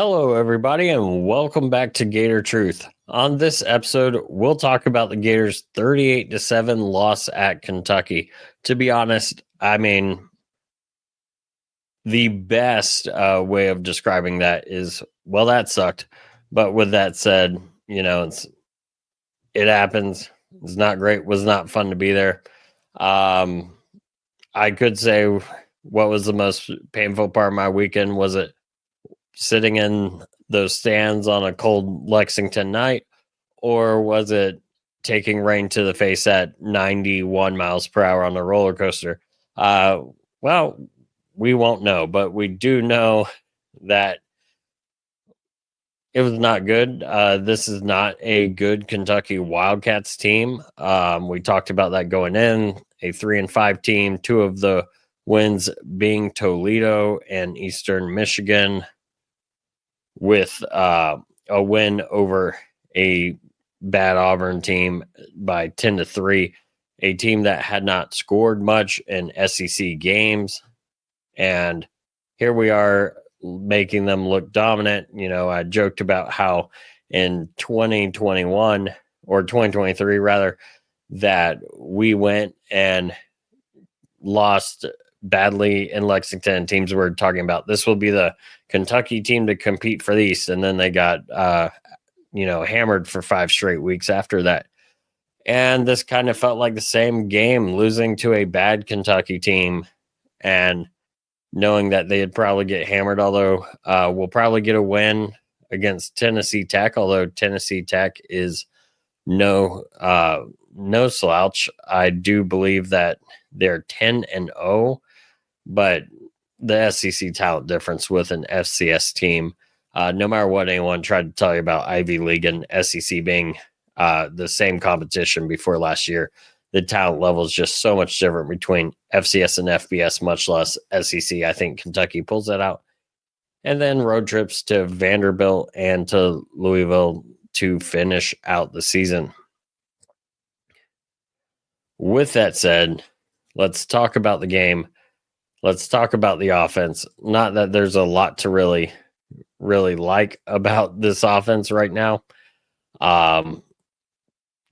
Hello, everybody, and welcome back to Gator Truth. On this episode, we'll talk about the Gators' 38-7 loss at Kentucky. To be honest, the best way of describing that is, well, that sucked. But with that said, it happens. It's not great. Was not fun to be there. I could say what was the most painful part of my weekend was it sitting in those stands on a cold Lexington night, or was it taking rain to the face at 91 miles per hour on a roller coaster? Well, we won't know, but we do know that it was not good. This is not a good Kentucky Wildcats team. We talked about that going in, a 3-5 team, two of the wins being Toledo and Eastern Michigan, with a win over a bad Auburn team by 10-3, a team that had not scored much in SEC games. And here we are making them look dominant. I joked about how in 2021 or 2023 rather, that we went and lost badly in Lexington. Teams were talking about this will be the Kentucky team to compete for the East, and then they got hammered for 5 straight weeks after that. And this kind of felt like the same game, losing to a bad Kentucky team and knowing that they'd probably get hammered, although we'll probably get a win against Tennessee Tech, although Tennessee Tech is no slouch. I do believe that they're 10-0, but the SEC talent difference with an FCS team, no matter what anyone tried to tell you about Ivy League and SEC being the same competition before last year, the talent level is just so much different between FCS and FBS, much less SEC. I think Kentucky pulls that out. And then road trips to Vanderbilt and to Louisville to finish out the season. With that said, let's talk about the game. Let's talk about the offense. Not that there's a lot to really like about this offense right now.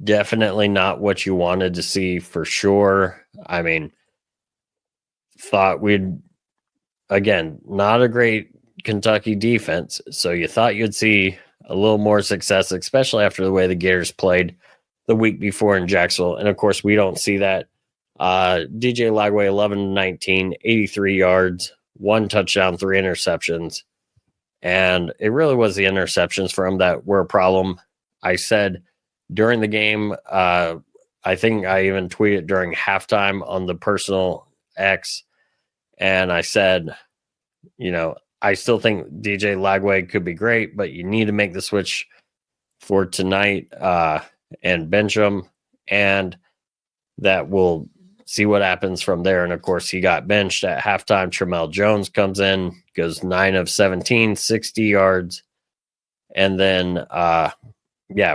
Definitely not what you wanted to see for sure. I mean, thought not a great Kentucky defense. So you thought you'd see a little more success, especially after the way the Gators played the week before in Jacksonville. And of course, we don't see that. DJ Lagway, 11-19, 83 yards, 1 touchdown, 3 interceptions. And it really was the interceptions for him that were a problem. I said during the game, I think I even tweeted during halftime on the personal X, and I said, I still think DJ Lagway could be great, but you need to make the switch for tonight and bench him, and that will see what happens from there. And of course, he got benched at halftime. Tramel Jones comes in, goes 9 of 17, 60 yards, and then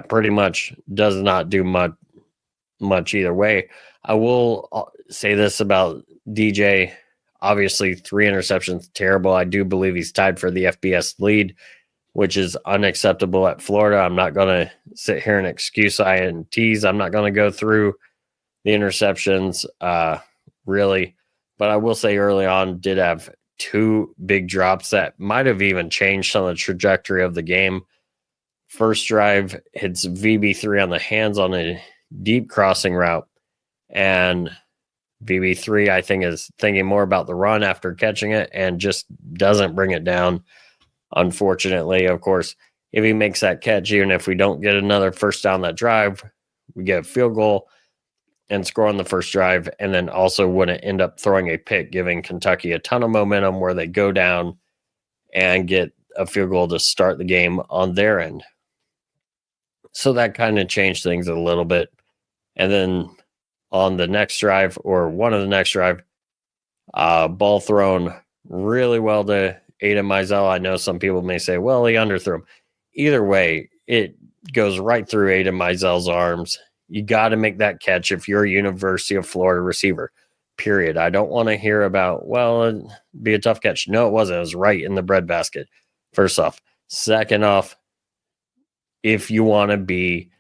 pretty much does not do much either way. I will say this about DJ. Obviously, 3 interceptions, terrible. I do believe he's tied for the FBS lead, which is unacceptable at Florida. I'm not going to sit here and excuse INTs. I'm not going to go through the interceptions, really. But I will say early on did have 2 big drops that might have even changed some of the trajectory of the game. First drive hits VB3 on the hands on a deep crossing route. And VB3, I think, is thinking more about the run after catching it and just doesn't bring it down. Unfortunately, of course, if he makes that catch, even if we don't get another first down that drive, we get a field goal and score on the first drive, and then also wouldn't end up throwing a pick, giving Kentucky a ton of momentum where they go down and get a field goal to start the game on their end. So that kind of changed things a little bit. And then on the next drive, or one of the next drive, ball thrown really well to Aiden Mizell. I know some people may say, well, he underthrew him. Either way, it goes right through Aiden Mizell's arms. You got to make that catch if you're a University of Florida receiver, period. I don't want to hear about, well, it'd be a tough catch. No, it wasn't. It was right in the breadbasket. First off, Second off, if you want to be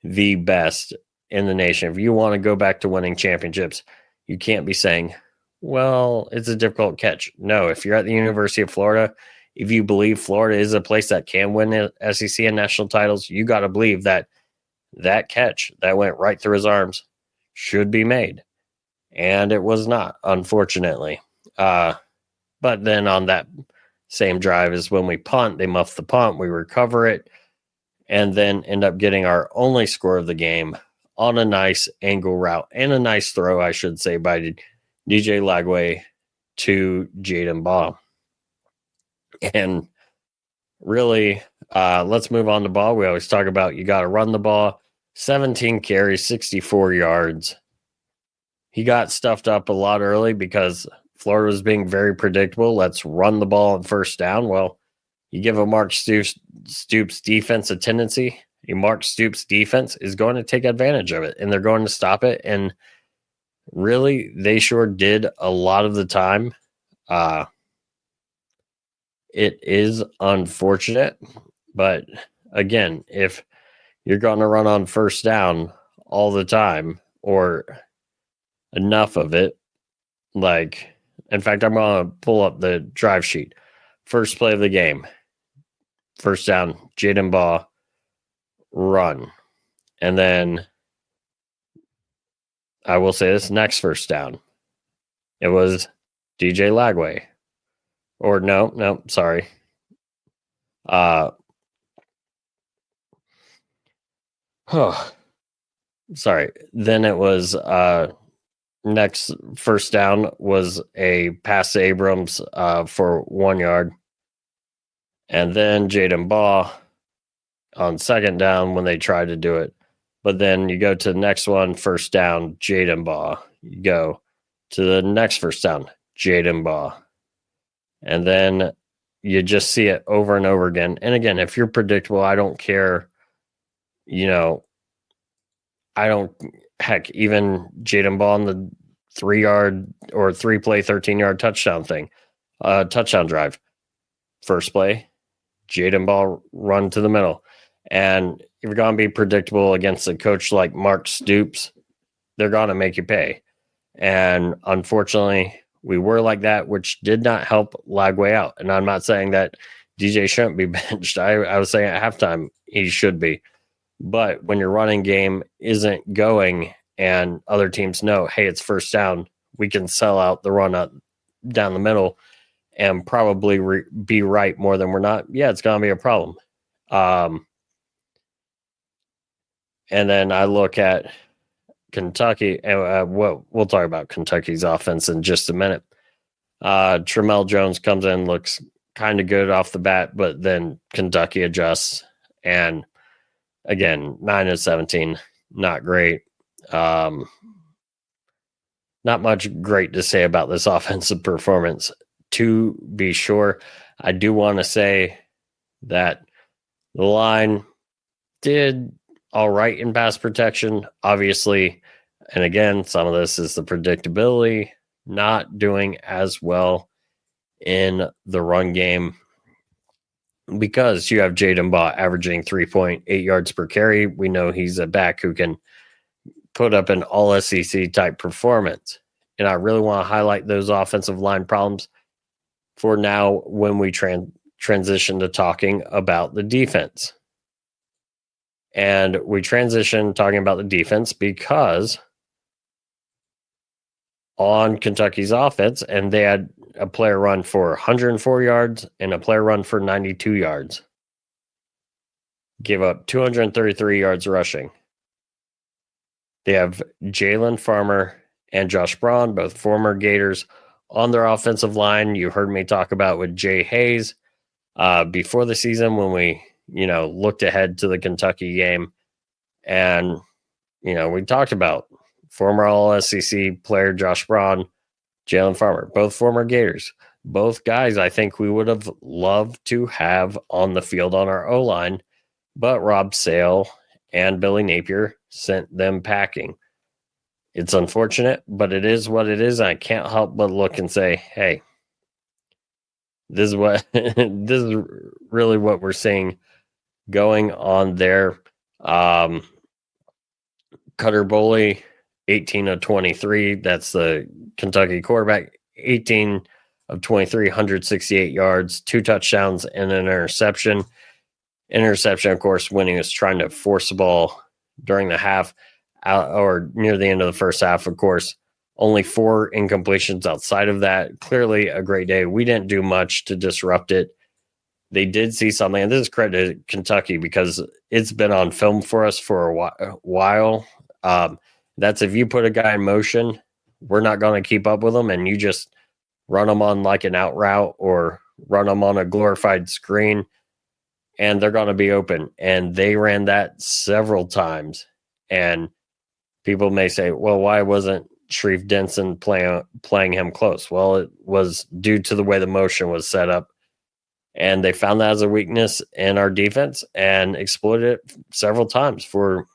the best in the nation, if you want to go back to winning championships, you can't be saying, well, it's a difficult catch. No, if you're at the University of Florida, if you believe Florida is a place that can win SEC and national titles, you got to believe that that catch that went right through his arms should be made. And it was not, unfortunately. But then on that same drive is when we punt, they muff the punt, we recover it, and then end up getting our only score of the game on a nice angle route and a nice throw, I should say, by DJ Lagway to Jaden Baugh. And really, let's move on to ball. We always talk about you got to run the ball. 17 carries, 64 yards. He got stuffed up a lot early because Florida was being very predictable. Let's run the ball on first down. Well, you give a Mark Stoops defense a tendency. A Mark Stoops defense is going to take advantage of it, and they're going to stop it. And really, they sure did a lot of the time. It is unfortunate, but again, if you're going to run on first down all the time or enough of it, like, in fact, I'm going to pull up the drive sheet. First play of the game, first down, Jaden Baugh, run. And then I will say this next first down. It was DJ Lagway. Or no, sorry. Sorry. Then it was next first down was a pass to Abrams for 1 yard. And then Jaden Baugh on second down when they tried to do it. But then you go to the next one, first down, Jaden Baugh. You go to the next first down, Jaden Baugh. And then you just see it over and over again. And again, if you're predictable, I don't care. Heck, even Jaden Baugh on the 3 yard or 3 play, 13-yard touchdown thing, touchdown drive. First play, Jaden Baugh run to the middle. And if you're going to be predictable against a coach like Mark Stoops, they're going to make you pay. And unfortunately, we were like that, which did not help Lagway out. And I'm not saying that DJ shouldn't be benched. I was saying at halftime he should be. But when your running game isn't going and other teams know, hey, it's first down, we can sell out the run up down the middle and probably be right more than we're not. Yeah, it's going to be a problem. And then I look at Kentucky, and we'll talk about Kentucky's offense in just a minute. Tramel Jones comes in, looks kind of good off the bat, but then Kentucky adjusts. And again, 9 of 17, not great. Not much great to say about this offensive performance. To be sure, I do want to say that the line did all right in pass protection, obviously. And again, some of this is the predictability, not doing as well in the run game because you have Jaden Baugh averaging 3.8 yards per carry. We know he's a back who can put up an all SEC type performance. And I really want to highlight those offensive line problems for now when we transition to talking about the defense. And we transition talking about the defense because on Kentucky's offense, and they had a player run for 104 yards and a player run for 92 yards. Give up 233 yards rushing. They have Jalen Farmer and Josh Braun, both former Gators, on their offensive line. You heard me talk about with Jay Hayes before the season when we looked ahead to the Kentucky game. And, we talked about former All-SEC player Josh Braun, Jalen Farmer, both former Gators. Both guys I think we would have loved to have on the field on our O-line, but Rob Sale and Billy Napier sent them packing. It's unfortunate, but it is what it is. I can't help but look and say, hey, This is what this is really what we're seeing going on there. Cutter Boley, 18 of 23. That's the Kentucky quarterback. 18 of 23, 168 yards, 2 touchdowns, and an interception. Interception, of course, when he was trying to force the ball during the half or near the end of the first half, of course. Only 4 incompletions outside of that. Clearly a great day. We didn't do much to disrupt it. They did see something, and this is credit to Kentucky because it's been on film for us for a while. That's if you put a guy in motion, we're not going to keep up with them, and you just run them on like an out route or run them on a glorified screen, and they're going to be open. And they ran that several times. And people may say, well, why wasn't Sharif Denson playing him close? Well, it was due to the way the motion was set up. And they found that as a weakness in our defense and exploited it several times for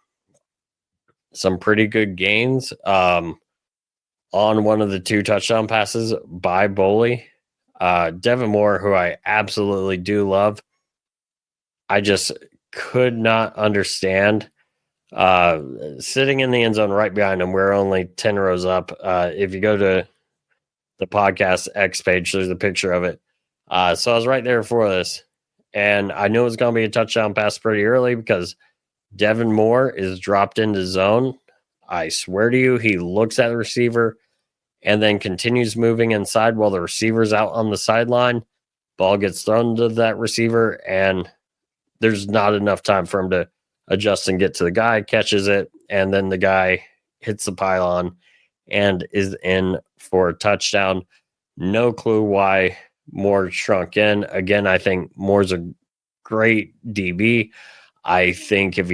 some pretty good gains. On one of the 2 touchdown passes by Boley, Devin Moore, who I absolutely do love, I just could not understand sitting in the end zone right behind him. We're only 10 rows up. If you go to the podcast X page, there's a picture of it. So I was right there for this, and I knew it was going to be a touchdown pass pretty early because Devin Moore is dropped into zone. I swear to you, he looks at the receiver and then continues moving inside while the receiver's out on the sideline. Ball gets thrown to that receiver, and there's not enough time for him to adjust and get to the guy, catches it, and then the guy hits the pylon and is in for a touchdown. No clue why Moore shrunk in. Again, I think Moore's a great DB. I think if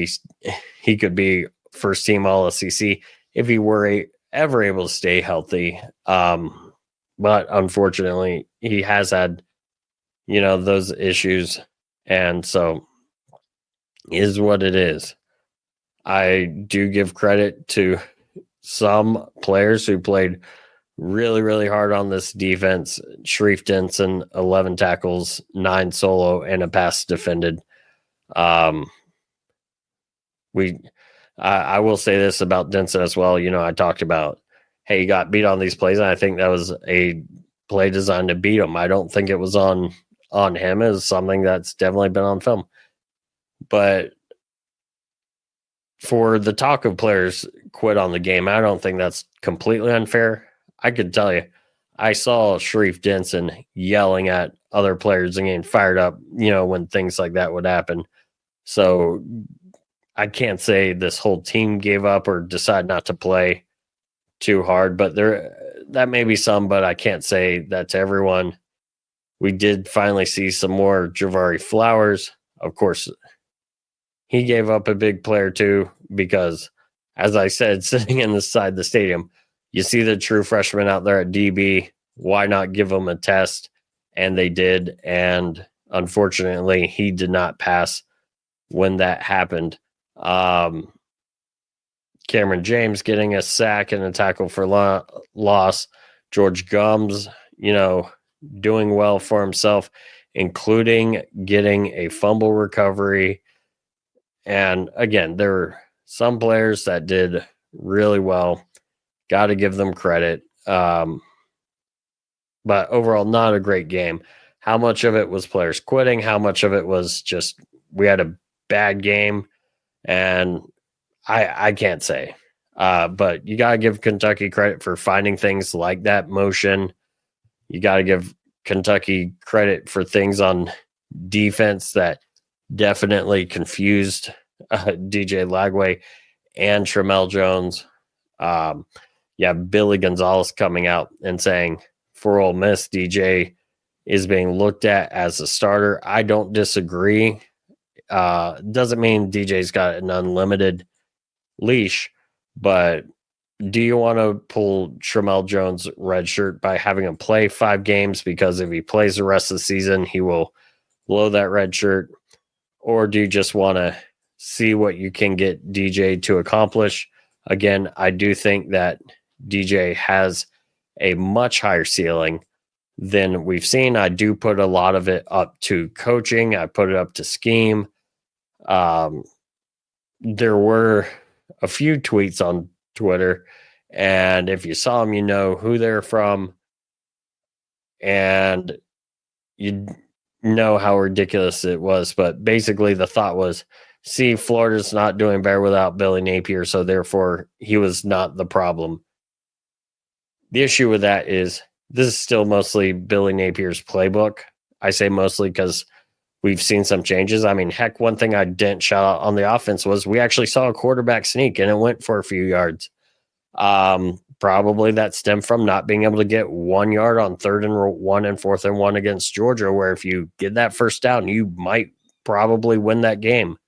he could be first team All SEC if he were ever able to stay healthy. But unfortunately, he has had, those issues, and so is what it is. I do give credit to some players who played really, really hard on this defense. Sharif Denson, 11 tackles, 9 solo, and a pass defended. I will say this about Denson as well. I talked about, hey, he got beat on these plays, and I think that was a play designed to beat him. I don't think it was on him. It was something that's definitely been on film. But for the talk of players quit on the game, I don't think that's completely unfair. I could tell you, I saw Sharif Denson yelling at other players and getting fired up, when things like that would happen. So I can't say this whole team gave up or decided not to play too hard, but that may be some, but I can't say that to everyone. We did finally see some more Javari Flowers. Of course, he gave up a big player too, because as I said, sitting inside the stadium, you see the true freshman out there at DB. Why not give him a test? And they did. And unfortunately, he did not pass when that happened. Cameron James getting a sack and a tackle for loss. George Gums, doing well for himself, including getting a fumble recovery. And again, there were some players that did really well. Got to give them credit. But overall, not a great game. How much of it was players quitting? How much of it was just we had a bad game? And I can't say. But you got to give Kentucky credit for finding things like that motion. You got to give Kentucky credit for things on defense that definitely confused DJ Lagway and Tramel Jones. Billy Gonzalez coming out and saying for Ole Miss, DJ is being looked at as a starter. I don't disagree. Doesn't mean DJ's got an unlimited leash, but do you want to pull Tramel Jones' red shirt by having him play 5 games? Because if he plays the rest of the season, he will blow that red shirt. Or do you just want to see what you can get DJ to accomplish? Again, I do think that DJ has a much higher ceiling than we've seen. I do put a lot of it up to coaching. I put it up to scheme. There were a few tweets on Twitter, and if you saw them, you know who they're from, and you know how ridiculous it was. But basically, the thought was, see, Florida's not doing better without Billy Napier, so therefore he was not the problem. The issue with that is this is still mostly Billy Napier's playbook. I say mostly because we've seen some changes. I mean, heck, one thing I didn't shout out on the offense was we actually saw a quarterback sneak and it went for a few yards. Probably that stemmed from not being able to get 1 yard on 3rd and 1 and 4th and 1 against Georgia, where if you get that first down, you might probably win that game.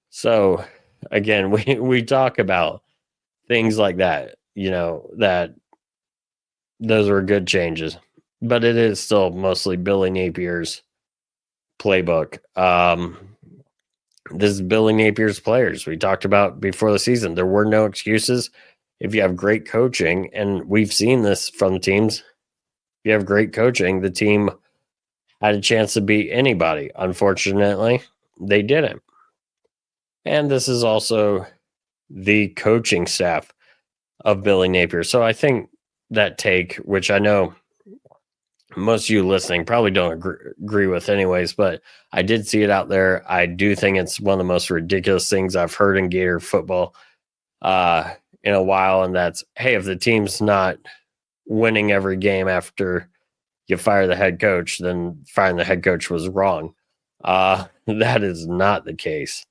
So again, we talk about things like that, that those were good changes, but it is still mostly Billy Napier's playbook. This is Billy Napier's players. We talked about before the season. There were no excuses. If you have great coaching, and we've seen this from teams, if you have great coaching, the team had a chance to beat anybody. Unfortunately, they didn't. And this is also the coaching staff of Billy Napier. So I think that take, which I know most of you listening probably don't agree with anyways, but I did see it out there. I do think it's one of the most ridiculous things I've heard in Gator football in a while. And that's, hey, if the team's not winning every game after you fire the head coach, then firing the head coach was wrong. That is not the case.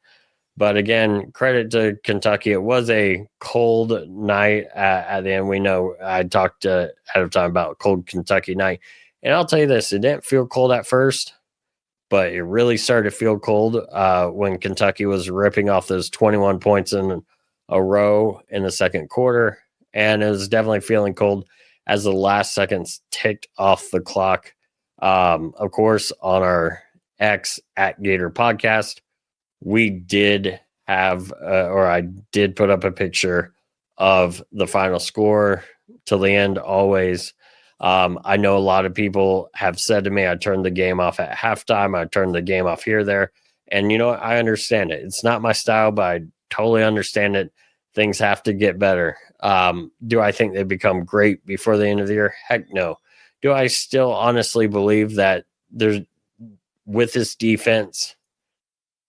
But again, credit to Kentucky. It was a cold night at the end. We know I talked ahead of time about cold Kentucky night. And I'll tell you this, it didn't feel cold at first, but it really started to feel cold when Kentucky was ripping off those 21 points in a row in the second quarter. And it was definitely feeling cold as the last seconds ticked off the clock. Of course, on our X at Gator podcast, we did have, or I did put up a picture of the final score till the end always. I know a lot of people have said to me, I turned the game off at halftime. I turned the game off here, there. And, I understand it. It's not my style, but I totally understand it. Things have to get better. Do I think they become great before the end of the year? Heck no. Do I still honestly believe that there's, with this defense,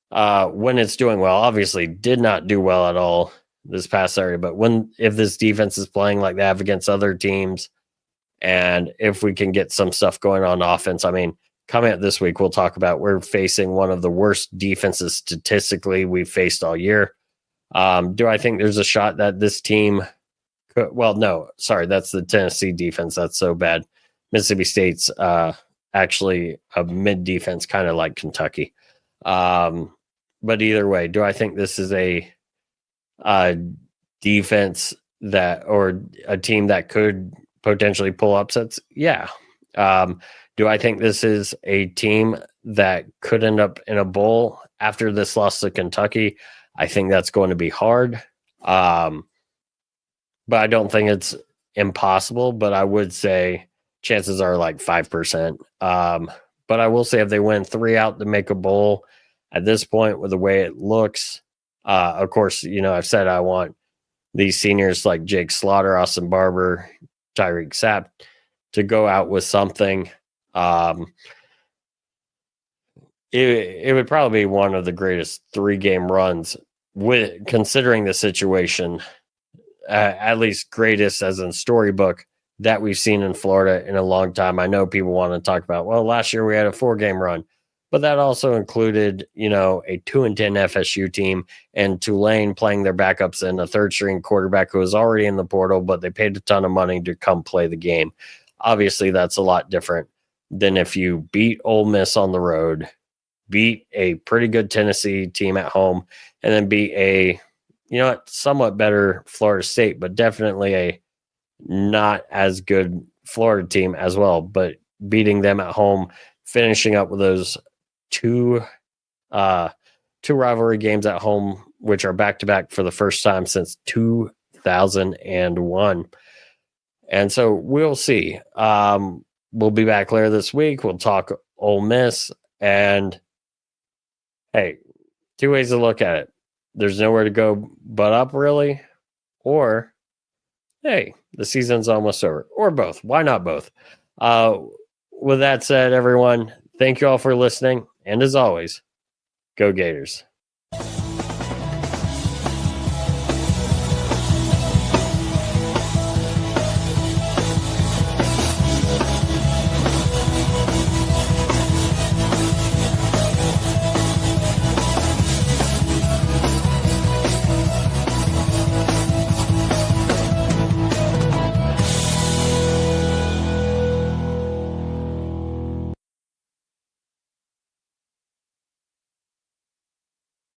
when it's doing well, obviously did not do well at all this past Saturday, but if this defense is playing like they have against other teams, and if we can get some stuff going on offense, I mean, coming up this week, we'll talk about we're facing one of the worst defenses statistically we've faced all year. Do I think there's a shot that this team could, well, no, sorry, that's the Tennessee defense. That's so bad. Mississippi State's actually a mid defense, kind of like Kentucky. But either way, do I think this is a defense that, or a team that could potentially pull upsets? Yeah. Do I think this is a team that could end up in a bowl after this loss to Kentucky? I think that's going to be hard. But I don't think it's impossible, but I would say chances are like 5%. But I will say if they win 3 out to make a bowl at this point with the way it looks, of course, I've said I want these seniors like Jake Slaughter, Austin Barber, Tyreek Sapp to go out with something. It would probably be one of the greatest 3-game runs with considering the situation, at least greatest as in storybook that we've seen in Florida in a long time. I know people want to talk about, well, last year we had a 4-game run, but that also included, a 2-10 FSU team and Tulane playing their backups and a 3rd-string quarterback who was already in the portal, but they paid a ton of money to come play the game. Obviously, that's a lot different than if you beat Ole Miss on the road, beat a pretty good Tennessee team at home, and then beat a, somewhat better Florida State, but definitely a not as good Florida team as well, but beating them at home, finishing up with those two rivalry games at home, which are back-to-back for the first time since 2001. And so we'll see. We'll be back later this week. We'll talk Ole Miss. And hey, two ways to look at it. There's nowhere to go but up, really. Or, hey, the season's almost over. Or both. Why not both? With that said, everyone, thank you all for listening. And as always, go Gators.